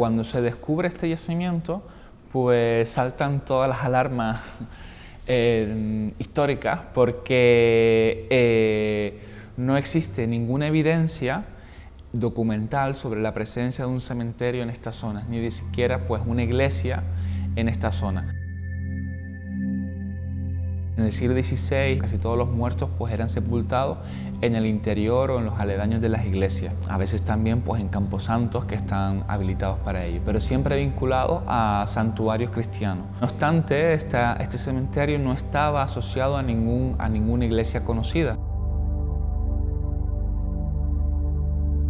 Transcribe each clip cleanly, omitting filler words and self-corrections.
Cuando se descubre este yacimiento, pues saltan todas las alarmas históricas porque no existe ninguna evidencia documental sobre la presencia de un cementerio en esta zona, ni siquiera pues una iglesia en esta zona. En el siglo XVI casi todos los muertos pues eran sepultados en el interior o en los aledaños de las iglesias, a veces también pues en camposantos que están habilitados para ello, pero siempre vinculados a santuarios cristianos. No obstante, este cementerio no estaba asociado a ninguna iglesia conocida.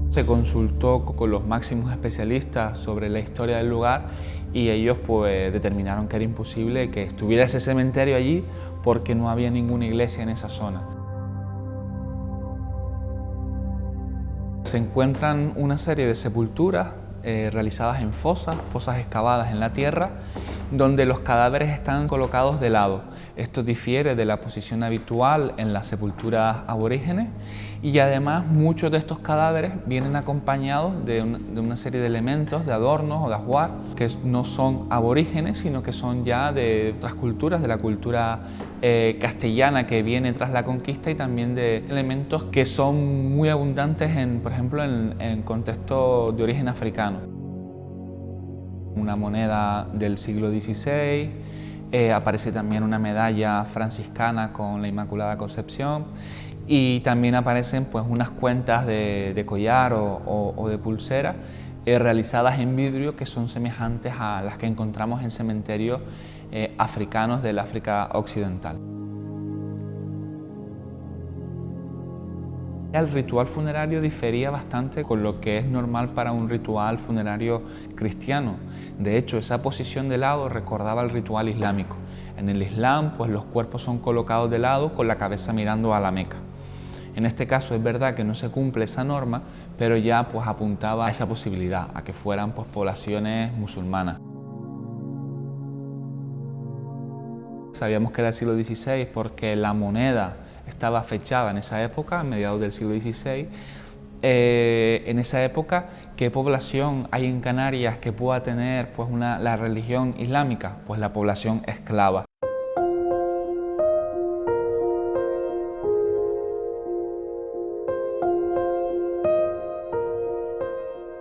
Se consultó con los máximos especialistas sobre la historia del lugar y ellos pues determinaron que era imposible que estuviera ese cementerio allí porque no había ninguna iglesia en esa zona. Se encuentran una serie de sepulturas realizadas en fosas excavadas en la tierra, donde los cadáveres están colocados de lado. Esto difiere de la posición habitual en las sepulturas aborígenes y además muchos de estos cadáveres vienen acompañados de una serie de elementos, de adornos o de ajuar que no son aborígenes, sino que son ya de otras culturas, de la cultura castellana que viene tras la conquista, y también de elementos que son muy abundantes, por ejemplo, en contextos de origen africano. Una moneda del siglo XVI, aparece también una medalla franciscana con la Inmaculada Concepción, y también aparecen pues unas cuentas de collar o de pulsera realizadas en vidrio que son semejantes a las que encontramos en cementerios africanos del África Occidental. El ritual funerario difería bastante con lo que es normal para un ritual funerario cristiano. De hecho, esa posición de lado recordaba el ritual islámico. En el Islam, pues los cuerpos son colocados de lado con la cabeza mirando a la Meca. En este caso es verdad que no se cumple esa norma, pero ya pues apuntaba a esa posibilidad, a que fueran pues poblaciones musulmanas. Sabíamos que era el siglo XVI porque la moneda estaba fechada en esa época, a mediados del siglo XVI. En esa época, ¿qué población hay en Canarias que pueda tener pues la religión islámica? Pues la población esclava.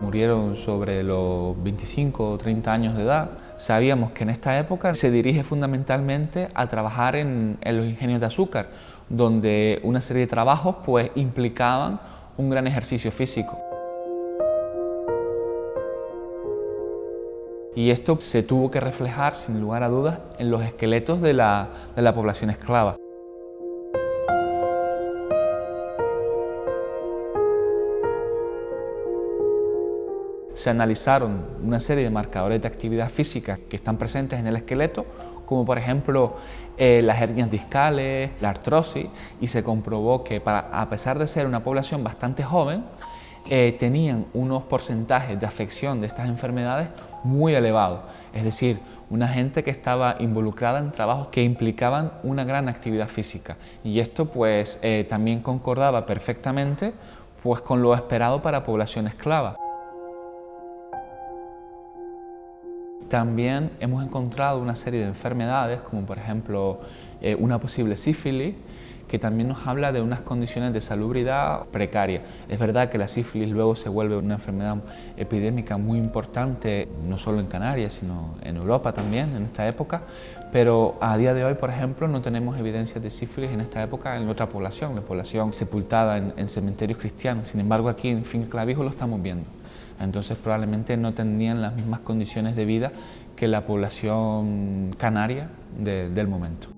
Murieron sobre los 25 o 30 años de edad. Sabíamos que en esta época se dirige fundamentalmente a trabajar en los ingenios de azúcar, donde una serie de trabajos pues implicaban un gran ejercicio físico. Y esto se tuvo que reflejar, sin lugar a dudas, en los esqueletos de la población esclava. Se analizaron una serie de marcadores de actividad física que están presentes en el esqueleto, como por ejemplo las hernias discales, la artrosis, y se comprobó que a pesar de ser una población bastante joven, tenían unos porcentajes de afección de estas enfermedades muy elevados, es decir, una gente que estaba involucrada en trabajos que implicaban una gran actividad física, y esto pues también concordaba perfectamente pues con lo esperado para población esclava. También hemos encontrado una serie de enfermedades, como por ejemplo una posible sífilis, que también nos habla de unas condiciones de salubridad precarias. Es verdad que la sífilis luego se vuelve una enfermedad epidémica muy importante, no solo en Canarias, sino en Europa también, en esta época, pero a día de hoy, por ejemplo, no tenemos evidencias de sífilis en esta época en otra población, la población sepultada en cementerios cristianos. Sin embargo, aquí en Finclavijo lo estamos viendo. Entonces probablemente no tenían las mismas condiciones de vida que la población canaria del momento.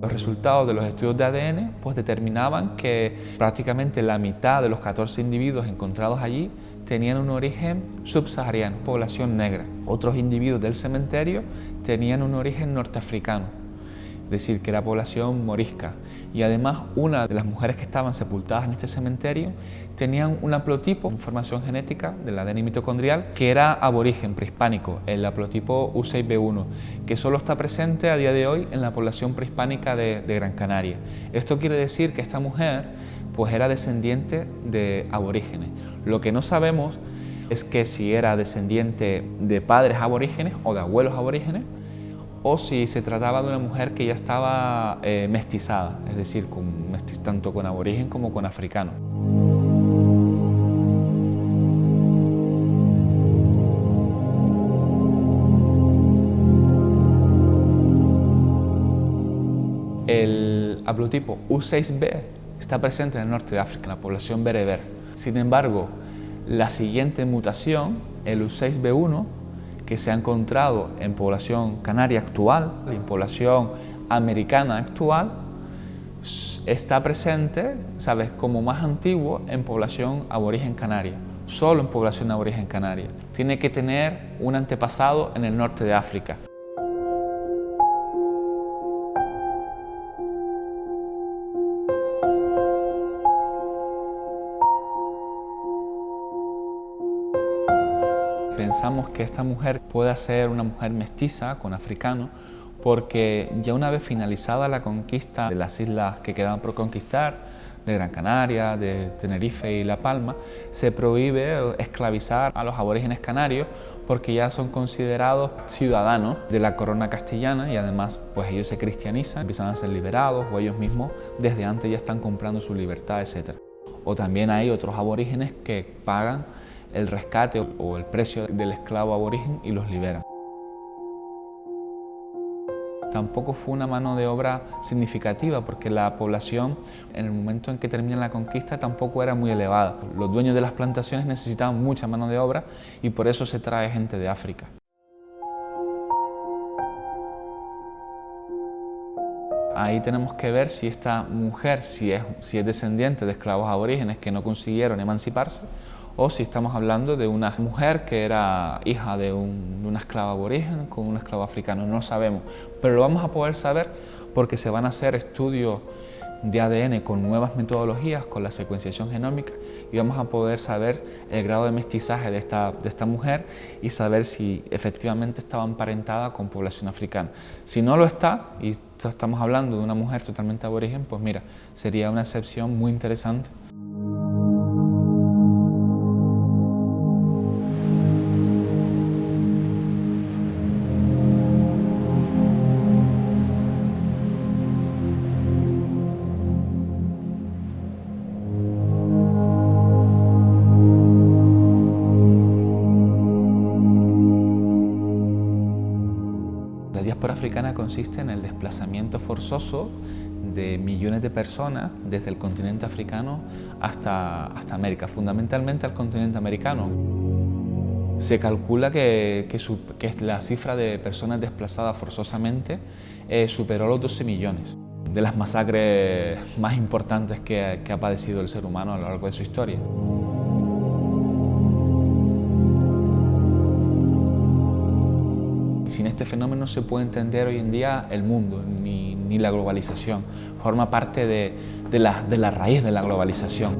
Los resultados de los estudios de ADN pues determinaban que prácticamente la mitad de los 14 individuos encontrados allí tenían un origen subsahariano, población negra. Otros individuos del cementerio tenían un origen norteafricano, es decir, que era población morisca. y además una de las mujeres que estaban sepultadas en este cementerio tenían un haplotipo, información genética del ADN mitocondrial, que era aborigen, prehispánico, el haplotipo U6B1, que solo está presente a día de hoy en la población prehispánica de Gran Canaria. Esto quiere decir que esta mujer pues era descendiente de aborígenes. Lo que no sabemos es que si era descendiente de padres aborígenes o de abuelos aborígenes, o si se trataba de una mujer que ya estaba mestizada, es decir, tanto con aborigen como con africano. El haplotipo U6B está presente en el norte de África, en la población bereber. Sin embargo, la siguiente mutación, el U6B1, que se ha encontrado en población canaria actual, en población americana actual, está presente, ¿sabes?, como más antiguo en población aborigen canaria, solo en población aborigen canaria. Tiene que tener un antepasado en el norte de África. Pensamos que esta mujer puede ser una mujer mestiza con africano porque ya una vez finalizada la conquista de las islas que quedaban por conquistar, de Gran Canaria, de Tenerife y La Palma, se prohíbe esclavizar a los aborígenes canarios porque ya son considerados ciudadanos de la corona castellana y además pues ellos se cristianizan, empiezan a ser liberados o ellos mismos desde antes ya están comprando su libertad, etc. O también hay otros aborígenes que pagan el rescate o el precio del esclavo aborigen y los liberan. Tampoco fue una mano de obra significativa porque la población en el momento en que termina la conquista tampoco era muy elevada. Los dueños de las plantaciones necesitaban mucha mano de obra y por eso se trae gente de África. Ahí tenemos que ver si esta mujer, si es descendiente de esclavos aborígenes que no consiguieron emanciparse, o si estamos hablando de una mujer que era hija de una esclava aborigen con un esclavo africano. No lo sabemos, pero lo vamos a poder saber porque se van a hacer estudios de ADN con nuevas metodologías, con la secuenciación genómica, y vamos a poder saber el grado de mestizaje de esta mujer y saber si efectivamente estaba emparentada con población africana. Si no lo está, y estamos hablando de una mujer totalmente aborigen, pues mira, sería una excepción muy interesante. La diáspora africana consiste en el desplazamiento forzoso de millones de personas desde el continente africano hasta América, fundamentalmente al continente americano. Se calcula que la cifra de personas desplazadas forzosamente superó los 12 millones, de las masacres más importantes que ha padecido el ser humano a lo largo de su historia. Sin este fenómeno no se puede entender hoy en día el mundo, ni la globalización. Forma parte de la raíz de la globalización.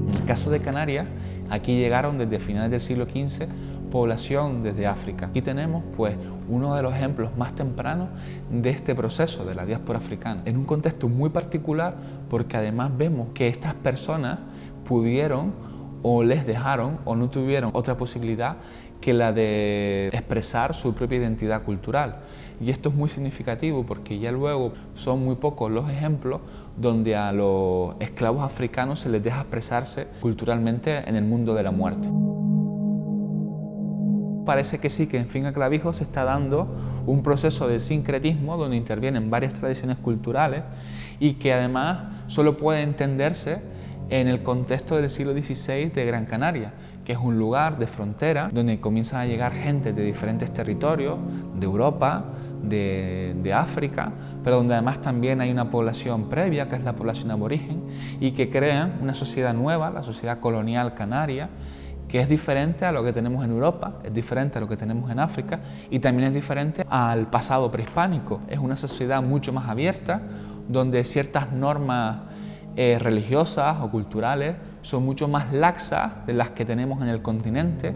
En el caso de Canarias, aquí llegaron desde finales del siglo XV población desde África. Aquí tenemos pues uno de los ejemplos más tempranos de este proceso de la diáspora africana, en un contexto muy particular porque además vemos que estas personas pudieron o les dejaron o no tuvieron otra posibilidad que la de expresar su propia identidad cultural. Y esto es muy significativo porque ya luego son muy pocos los ejemplos donde a los esclavos africanos se les deja expresarse culturalmente en el mundo de la muerte. Parece que sí, que en Finca Clavijo se está dando un proceso de sincretismo donde intervienen varias tradiciones culturales y que además solo puede entenderse en el contexto del siglo XVI de Gran Canaria, que es un lugar de frontera donde comienzan a llegar gente de diferentes territorios, de Europa, de África, pero donde además también hay una población previa, que es la población aborigen, y que crean una sociedad nueva, la sociedad colonial canaria, que es diferente a lo que tenemos en Europa, es diferente a lo que tenemos en África y también es diferente al pasado prehispánico. Es una sociedad mucho más abierta, donde ciertas normas religiosas o culturales son mucho más laxas de las que tenemos en el continente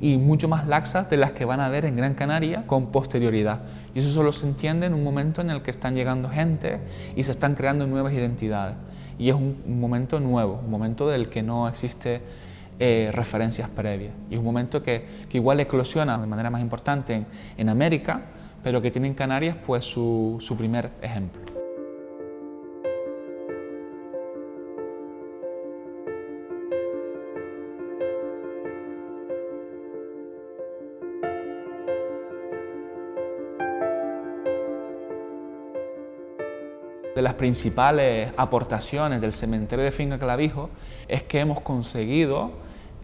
y mucho más laxas de las que van a ver en Gran Canaria con posterioridad. Y eso solo se entiende en un momento en el que están llegando gente y se están creando nuevas identidades. Y es un momento nuevo, un momento del que no existe referencias previas. Y es un momento que igual eclosiona de manera más importante en América, pero que tiene en Canarias pues su primer ejemplo. De las principales aportaciones del cementerio de Finca Clavijo es que hemos conseguido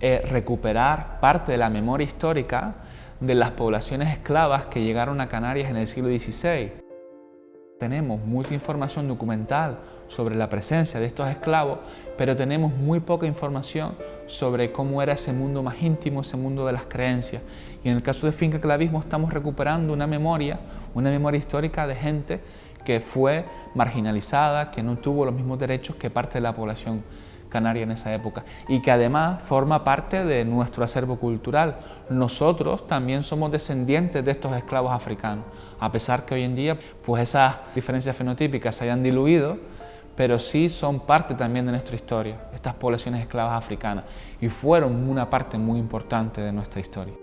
recuperar parte de la memoria histórica de las poblaciones esclavas que llegaron a Canarias en el siglo XVI. Tenemos mucha información documental sobre la presencia de estos esclavos, pero tenemos muy poca información sobre cómo era ese mundo más íntimo, ese mundo de las creencias. Y en el caso de Finca Clavismo estamos recuperando una memoria histórica de gente que fue marginalizada, que no tuvo los mismos derechos que parte de la población canaria en esa época y que además forma parte de nuestro acervo cultural. Nosotros también somos descendientes de estos esclavos africanos, a pesar que hoy en día pues esas diferencias fenotípicas se hayan diluido, pero sí son parte también de nuestra historia, estas poblaciones esclavas africanas, y fueron una parte muy importante de nuestra historia.